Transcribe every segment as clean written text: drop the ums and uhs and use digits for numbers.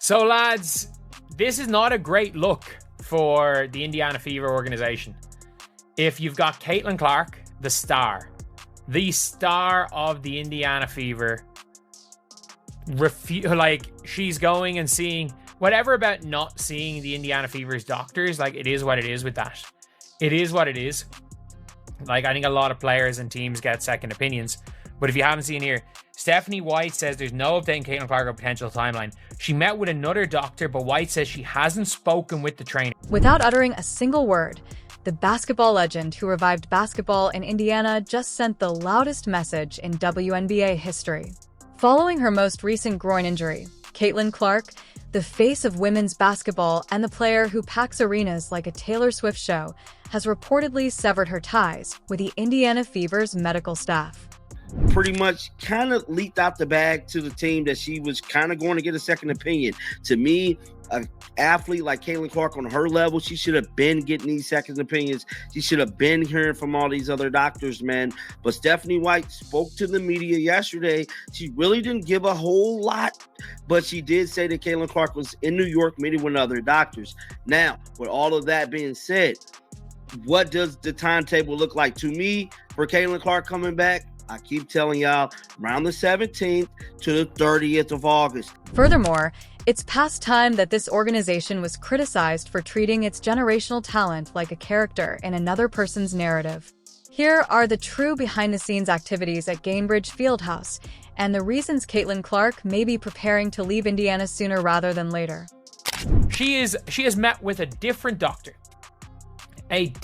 So, lads, this is not a great look for the Indiana Fever organization. If you've got Caitlin Clark, the star of the Indiana Fever, she's going and seeing whatever about not seeing the Indiana Fever's doctors. Like, it is what it is with that. It is what it is. Like, I think a lot of players and teams get second opinions. But if you haven't seen here, Stephanie White says there's no update on Caitlin Clark or potential timeline. She met with another doctor, but White says she hasn't spoken with the trainer. Without uttering a single word, the basketball legend who revived basketball in Indiana just sent the loudest message in WNBA history. Following her most recent groin injury, Caitlin Clark, the face of women's basketball and the player who packs arenas like a Taylor Swift show, has reportedly severed her ties with the Indiana Fever's medical staff. Pretty much kind of leaked out the bag to the team that she was kind of going to get a second opinion. To me, an athlete like Caitlin Clark on her level, she should have been getting these second opinions. She should have been hearing from all these other doctors, man. But Stephanie White spoke to the media yesterday. She really didn't give a whole lot, but she did say that Caitlin Clark was in New York meeting with other doctors. Now, with all of that being said, what does the timetable look like to me for Caitlin Clark coming back? I keep telling y'all, around the 17th to the 30th of August. Furthermore, it's past time that this organization was criticized for treating its generational talent like a character in another person's narrative. Here are the true behind-the-scenes activities at Gainbridge Fieldhouse and the reasons Caitlin Clark may be preparing to leave Indiana sooner rather than later. She has met with a different doctor. And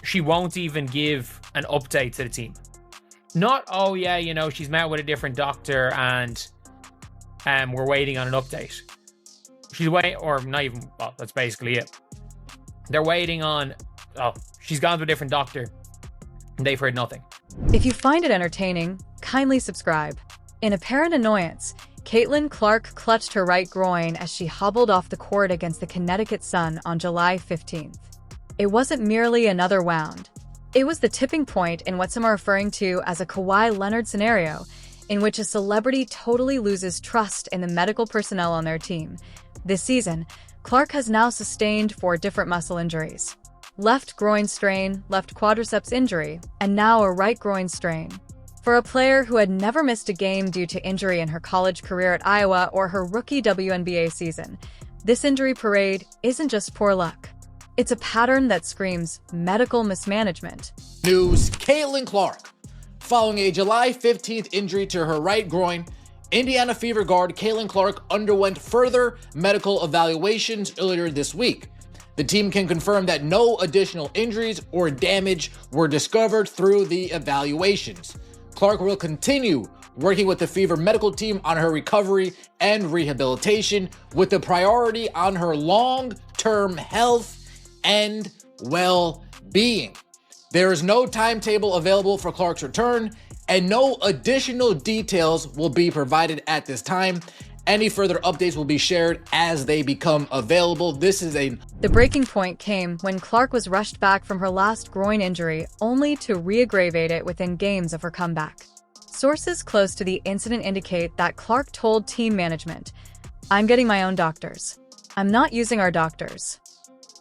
she won't even give an update to the team. Not, oh yeah, she's met with a different doctor and we're waiting on an update. That's basically it. They're waiting on, she's gone to a different doctor and they've heard nothing. If you find it entertaining, kindly subscribe. In apparent annoyance, Caitlin Clark clutched her right groin as she hobbled off the court against the Connecticut Sun on July 15th. It wasn't merely another wound. It was the tipping point in what some are referring to as a Kawhi Leonard scenario, in which a celebrity totally loses trust in the medical personnel on their team. This season, Clark has now sustained 4 different muscle injuries. Left groin strain, left quadriceps injury, and now a right groin strain. For a player who had never missed a game due to injury in her college career at Iowa or her rookie WNBA season, this injury parade isn't just poor luck. It's a pattern that screams medical mismanagement. News: Caitlin Clark. Following a July 15th injury to her right groin, Indiana Fever guard Caitlin Clark underwent further medical evaluations earlier this week. The team can confirm that no additional injuries or damage were discovered through the evaluations. Clark will continue working with the Fever medical team on her recovery and rehabilitation, with the priority on her long-term health and well-being. There is no timetable available for Clark's return, and no additional details will be provided at this time. Any further updates will be shared as they become available. The breaking point came when Clark was rushed back from her last groin injury, only to re-aggravate it within games of her comeback. Sources close to the incident indicate that Clark told team management, "I'm getting my own doctors. I'm not using our doctors."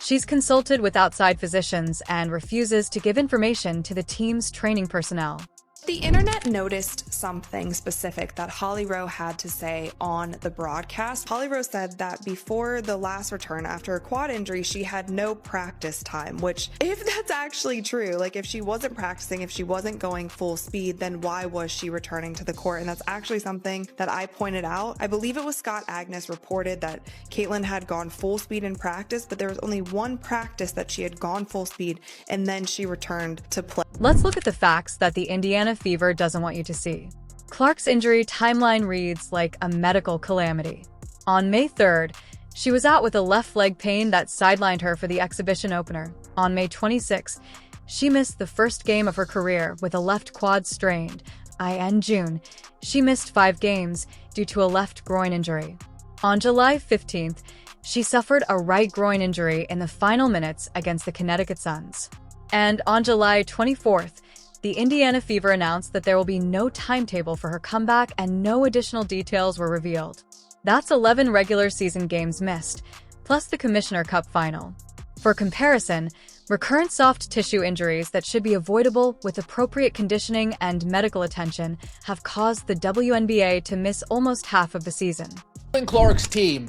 She's consulted with outside physicians and refuses to give information to the team's training personnel. The internet noticed something specific that Holly Rowe had to say on the broadcast. Holly Rowe said that before the last return after a quad injury, she had no practice time, which, if that's actually true, like if she wasn't practicing, if she wasn't going full speed, then why was she returning to the court? And that's actually something that I pointed out. I believe it was Scott Agnes reported that Caitlin had gone full speed in practice, but there was only one practice that she had gone full speed, and then she returned to play. Let's look at the facts that the Indiana Fever doesn't want you to see. Clark's injury timeline reads like a medical calamity. On May 3rd, she was out with a left leg pain that sidelined her for the exhibition opener. On May 26th, she missed the first game of her career with a left quad strained. In June, she missed 5 games due to a left groin injury. On July 15th, she suffered a right groin injury in the final minutes against the Connecticut Suns. And on July 24th, the Indiana Fever announced that there will be no timetable for her comeback and no additional details were revealed. That's 11 regular season games missed, plus the Commissioner Cup final. For comparison, recurrent soft tissue injuries that should be avoidable with appropriate conditioning and medical attention have caused the WNBA to miss almost half of the season. Caitlin Clark's team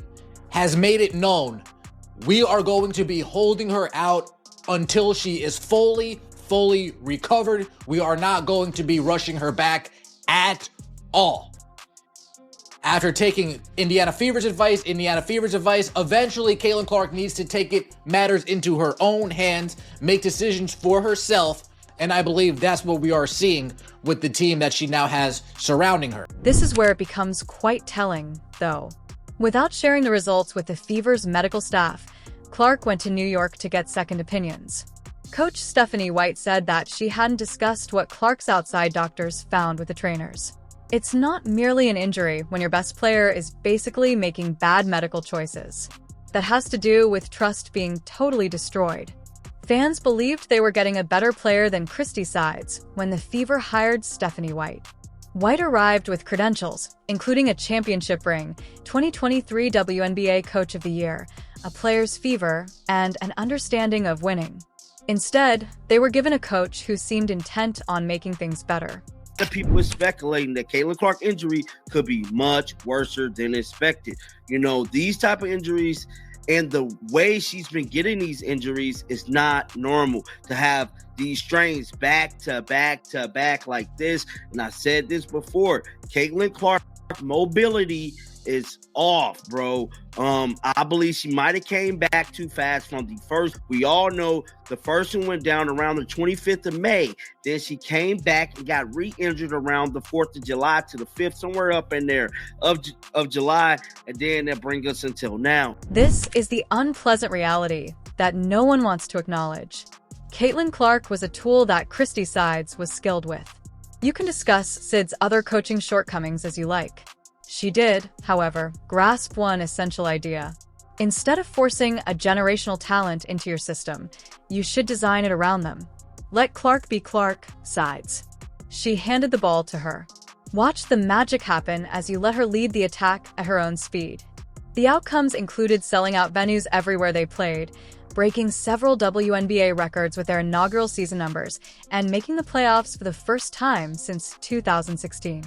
has made it known we are going to be holding her out until she is fully recovered. We are not going to be rushing her back at all. After taking Indiana Fever's advice, eventually Caitlin Clark needs to take matters into her own hands, make decisions for herself, and I believe that's what we are seeing with the team that she now has surrounding her. This is where it becomes quite telling, though. Without sharing the results with the Fever's medical staff, Clark went to New York to get second opinions. Coach Stephanie White said that she hadn't discussed what Clark's outside doctors found with the trainers. It's not merely an injury when your best player is basically making bad medical choices. That has to do with trust being totally destroyed. Fans believed they were getting a better player than Christy Sides when the Fever hired Stephanie White. White arrived with credentials, including a championship ring, 2023 WNBA Coach of the Year, a player's fever, and an understanding of winning. Instead, they were given a coach who seemed intent on making things better. The people were speculating that Caitlin Clark injury could be much worse than expected. You know, these type of injuries and the way she's been getting these injuries is not normal. To have these strains back to back to back like this, and I said this before, Caitlin Clark mobility is off, bro. I believe she might have came back too fast from the first. We all know the first one went down around the 25th of May. Then she came back and got re-injured around the 4th of July to the 5th, somewhere up in there of July. And then that brings us until now. This is the unpleasant reality that no one wants to acknowledge. Caitlin Clark was a tool that Christy Sides was skilled with. You can discuss Sid's other coaching shortcomings as you like. She did, however, grasp one essential idea. Instead of forcing a generational talent into your system, you should design it around them. Let Clark be Clark, Sides. She handed the ball to her. Watch the magic happen as you let her lead the attack at her own speed. The outcomes included selling out venues everywhere they played, breaking several WNBA records with their inaugural season numbers, and making the playoffs for the first time since 2016.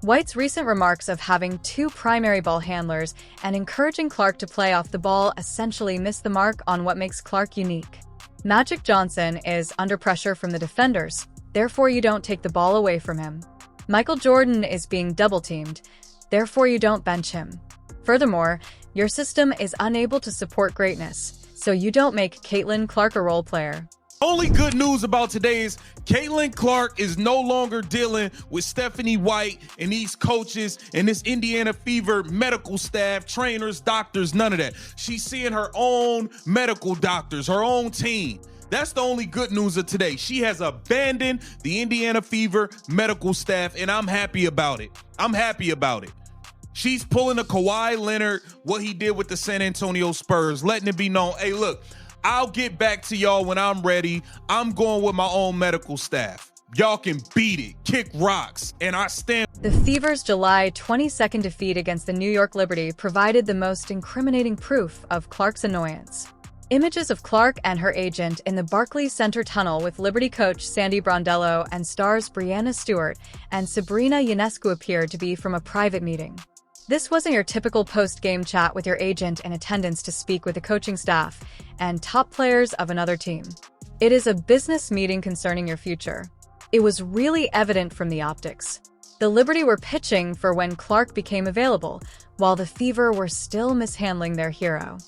White's recent remarks of having two primary ball handlers and encouraging Clark to play off the ball essentially missed the mark on what makes Clark unique. Magic Johnson is under pressure from the defenders, therefore you don't take the ball away from him. Michael Jordan is being double-teamed, therefore you don't bench him. Furthermore, your system is unable to support greatness, so you don't make Caitlin Clark a role player. Only good news about today is Caitlin Clark is no longer dealing with Stephanie White and these coaches and this Indiana Fever medical staff, trainers, doctors, none of that. She's seeing her own medical doctors, her own team. That's the only good news of today. She has abandoned the Indiana Fever medical staff, and I'm happy about it. She's pulling a Kawhi Leonard, what he did with the San Antonio Spurs, letting it be known, hey, look, I'll get back to y'all when I'm ready. I'm going with my own medical staff. Y'all can beat it, kick rocks, and I stand. The Fever's July 22nd defeat against the New York Liberty provided the most incriminating proof of Clark's annoyance. Images of Clark and her agent in the Barclays Center tunnel with Liberty coach Sandy Brondello and stars Brianna Stewart and Sabrina Ionescu appeared to be from a private meeting. This wasn't your typical post-game chat with your agent in attendance to speak with the coaching staff and top players of another team. It is a business meeting concerning your future. It was really evident from the optics. The Liberty were pitching for when Clark became available, while the Fever were still mishandling their hero.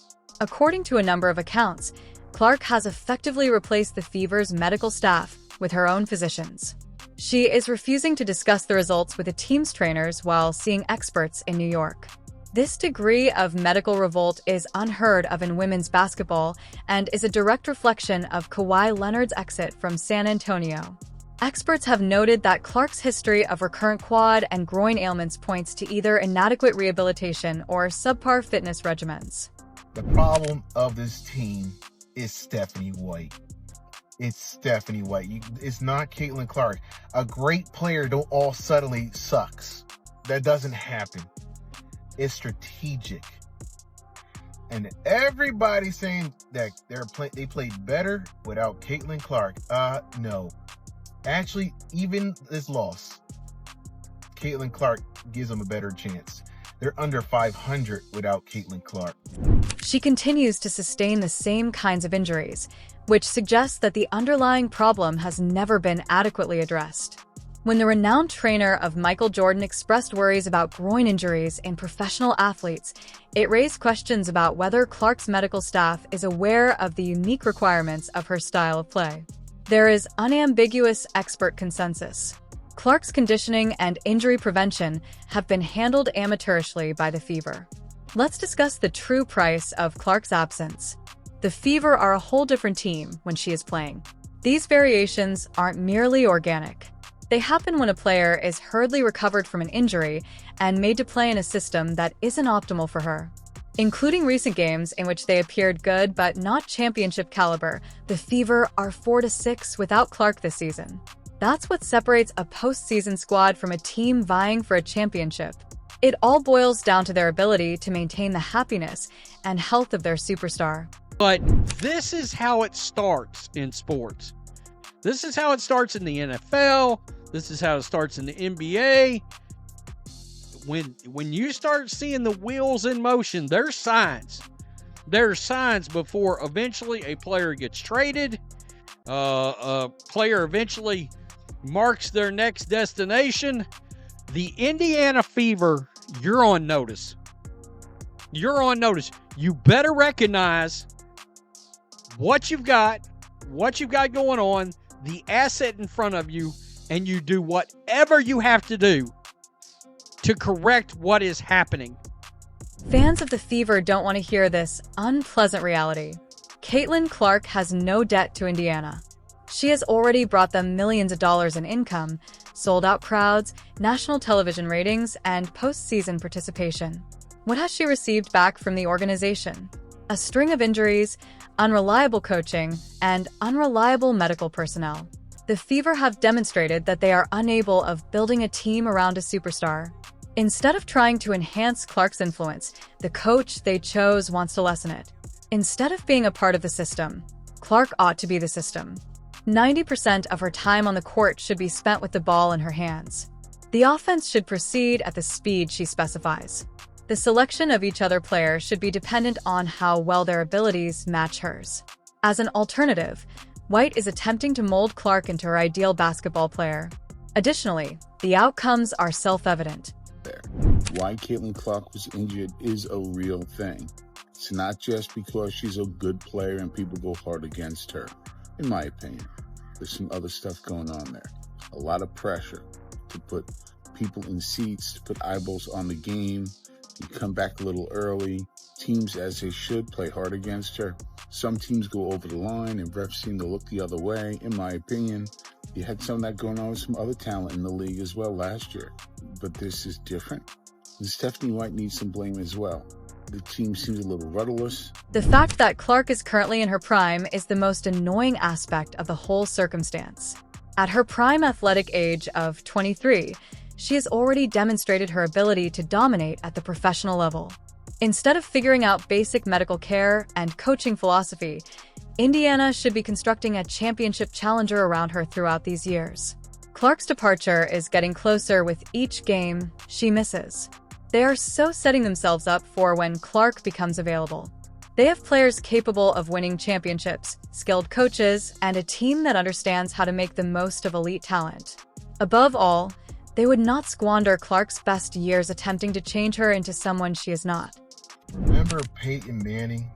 According to a number of accounts, Clark has effectively replaced the Fever's medical staff with her own physicians. She is refusing to discuss the results with the team's trainers while seeing experts in New York. This degree of medical revolt is unheard of in women's basketball and is a direct reflection of Kawhi Leonard's exit from San Antonio. Experts have noted that Clark's history of recurrent quad and groin ailments points to either inadequate rehabilitation or subpar fitness regimens. The problem of this team is Stephanie White. it's Stephanie White. It's not Caitlin Clark. A great player don't all suddenly sucks. That doesn't happen. It's strategic. And everybody saying that they played better without Caitlin Clark. No. Actually, even this loss, Caitlin Clark gives them a better chance. They're under 500 without Caitlin Clark. She continues to sustain the same kinds of injuries, which suggests that the underlying problem has never been adequately addressed. When the renowned trainer of Michael Jordan expressed worries about groin injuries in professional athletes, it raised questions about whether Clark's medical staff is aware of the unique requirements of her style of play. There is unambiguous expert consensus. Clark's conditioning and injury prevention have been handled amateurishly by the Fever. Let's discuss the true price of Clark's absence. The Fever are a whole different team when she is playing. These variations aren't merely organic. They happen when a player is hurriedly recovered from an injury and made to play in a system that isn't optimal for her. Including recent games in which they appeared good but not championship caliber, the Fever are 4-6 without Clark this season. That's what separates a postseason squad from a team vying for a championship. It all boils down to their ability to maintain the happiness and health of their superstar. But this is how it starts in sports. This is how it starts in the NFL. This is how it starts in the NBA. When you start seeing the wheels in motion, there's signs. There's signs before eventually a player gets traded. A player eventually marks their next destination. The Indiana Fever, you're on notice. You're on notice. You better recognize what you've got going on, the asset in front of you, and you do whatever you have to do to correct what is happening. Fans of the Fever don't want to hear this unpleasant reality. Caitlin Clark has no debt to Indiana. She has already brought them millions of dollars in income, sold-out crowds, national television ratings, and postseason participation. What has she received back from the organization? A string of injuries, unreliable coaching, and unreliable medical personnel. The Fever have demonstrated that they are unable of building a team around a superstar. Instead of trying to enhance Clark's influence, the coach they chose wants to lessen it. Instead of being a part of the system, Clark ought to be the system. 90% of her time on the court should be spent with the ball in her hands. The offense should proceed at the speed she specifies. The selection of each other player should be dependent on how well their abilities match hers. As an alternative, White is attempting to mold Clark into her ideal basketball player. Additionally, the outcomes are self-evident. Why Caitlin Clark was injured is a real thing. It's not just because she's a good player and people go hard against her. In my opinion, there's some other stuff going on there. A lot of pressure to put people in seats, to put eyeballs on the game. You come back a little early. Teams, as they should, play hard against her. Some teams go over the line and refs seem to look the other way. In my opinion, you had some of that going on with some other talent in the league as well last year. But this is different. And Stephanie White needs some blame as well. The team seems a little rudderless. The fact that Clark is currently in her prime is the most annoying aspect of the whole circumstance. At her prime athletic age of 23, she has already demonstrated her ability to dominate at the professional level. Instead of figuring out basic medical care and coaching philosophy, Indiana should be constructing a championship challenger around her throughout these years. Clark's departure is getting closer with each game she misses. They are so setting themselves up for when Clark becomes available. They have players capable of winning championships, skilled coaches, and a team that understands how to make the most of elite talent. Above all, they would not squander Clark's best years attempting to change her into someone she is not. Remember Peyton Manning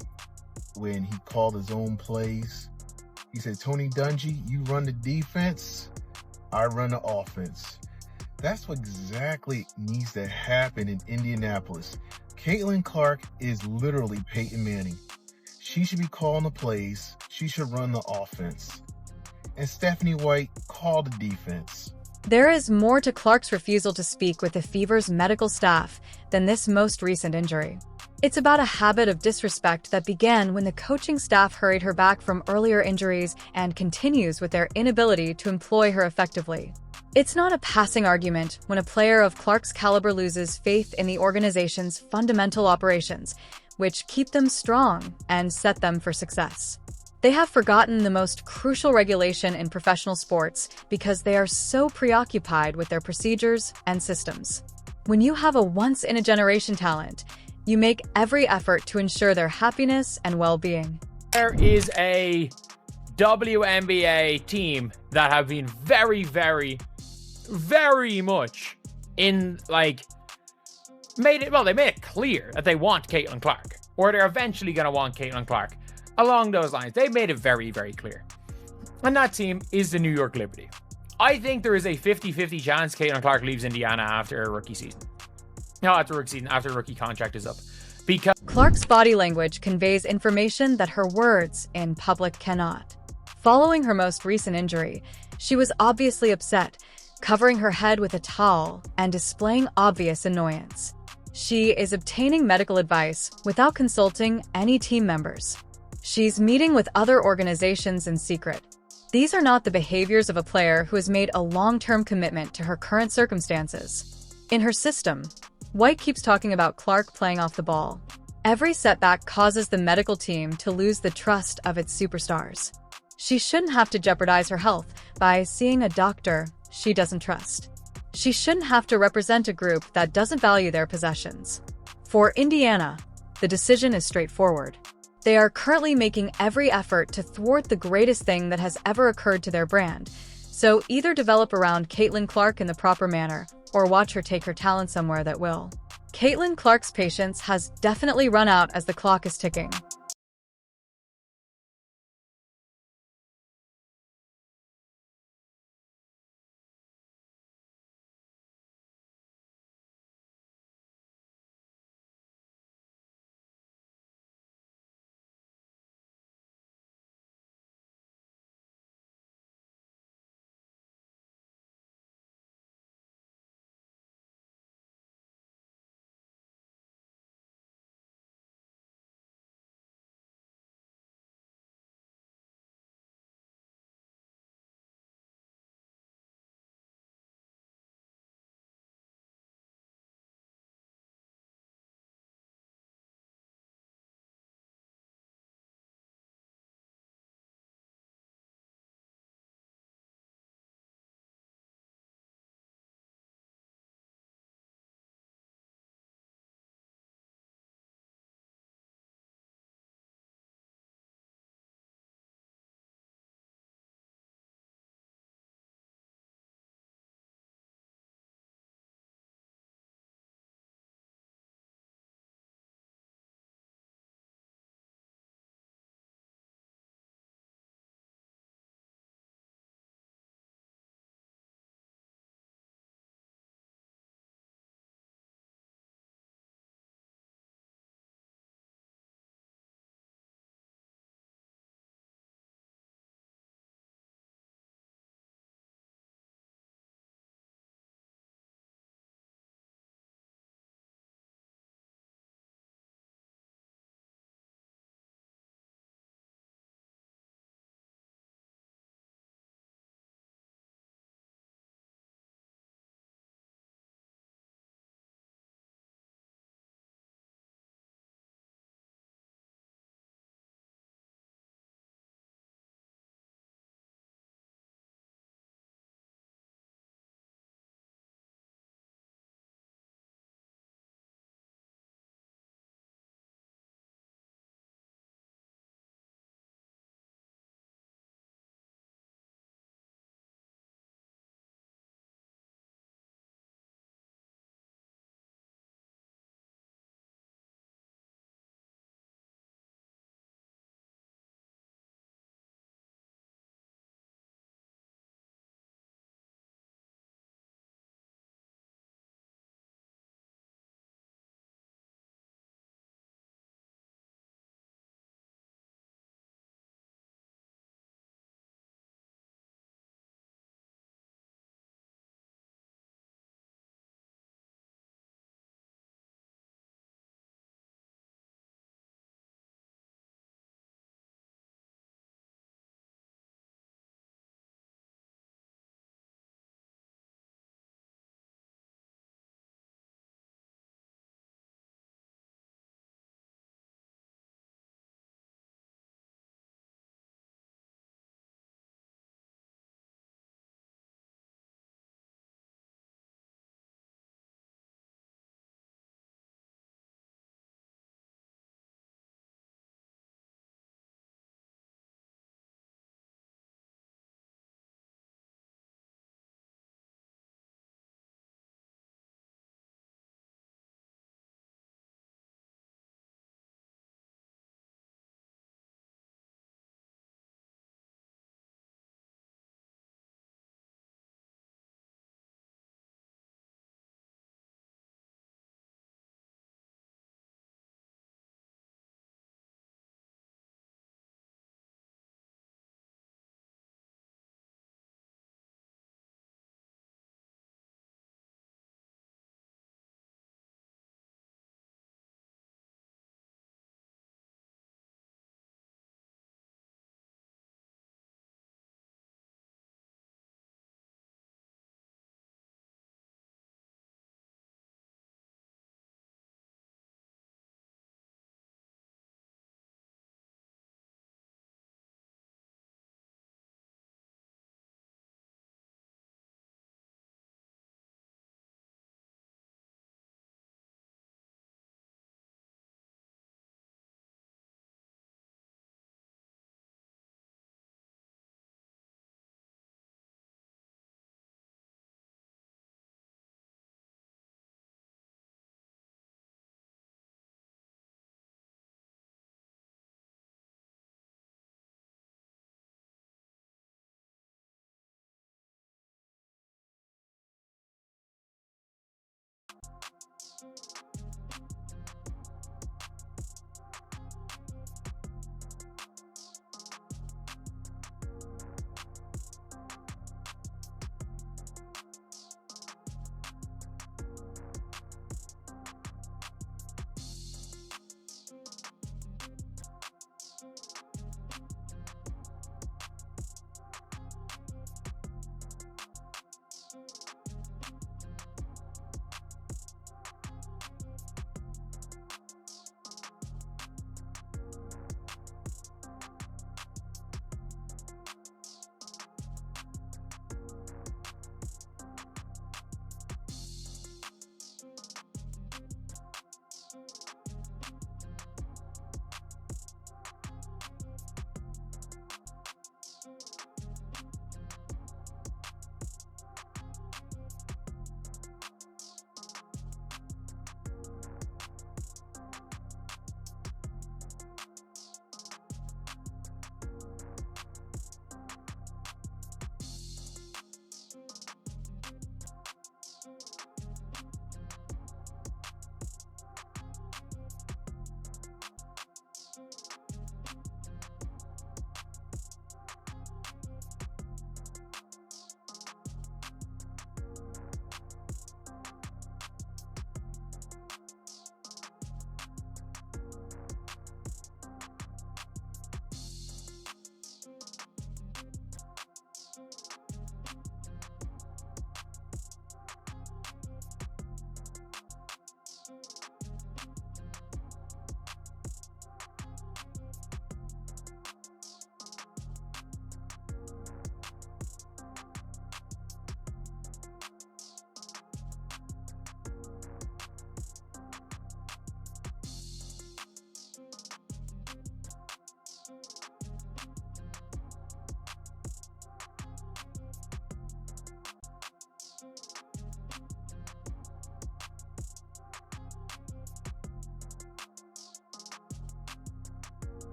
when he called his own plays? He said, Tony Dungy, you run the defense, I run the offense. That's what exactly needs to happen in Indianapolis. Caitlin Clark is literally Peyton Manning. She should be calling the plays. She should run the offense. And Stephanie White call the defense. There is more to Clark's refusal to speak with the Fever's medical staff than this most recent injury. It's about a habit of disrespect that began when the coaching staff hurried her back from earlier injuries and continues with their inability to employ her effectively. It's not a passing argument when a player of Clark's caliber loses faith in the organization's fundamental operations, which keep them strong and set them for success. They have forgotten the most crucial regulation in professional sports because they are so preoccupied with their procedures and systems. When you have a once-in-a-generation talent, you make every effort to ensure their happiness and well-being. There is a WNBA team that have been very, very, very much in, they made it clear that they want Caitlin Clark, or they're eventually going to want Caitlin Clark. Along those lines, they made it very, very clear. And that team is the New York Liberty. I think there is a 50-50 chance Caitlin Clark leaves Indiana after a rookie season. No, after rookie contract is up. Because Clark's body language conveys information that her words in public cannot. Following her most recent injury, she was obviously upset, covering her head with a towel and displaying obvious annoyance. She is obtaining medical advice without consulting any team members. She's meeting with other organizations in secret. These are not the behaviors of a player who has made a long-term commitment to her current circumstances. In her system, White keeps talking about Clark playing off the ball. Every setback causes the medical team to lose the trust of its superstars. She shouldn't have to jeopardize her health by seeing a doctor she doesn't trust. She shouldn't have to represent a group that doesn't value their possessions. For Indiana, the decision is straightforward. They are currently making every effort to thwart the greatest thing that has ever occurred to their brand. So either develop around Caitlin Clark in the proper manner, or watch her take her talent somewhere that will. Caitlin Clark's patience has definitely run out as the clock is ticking.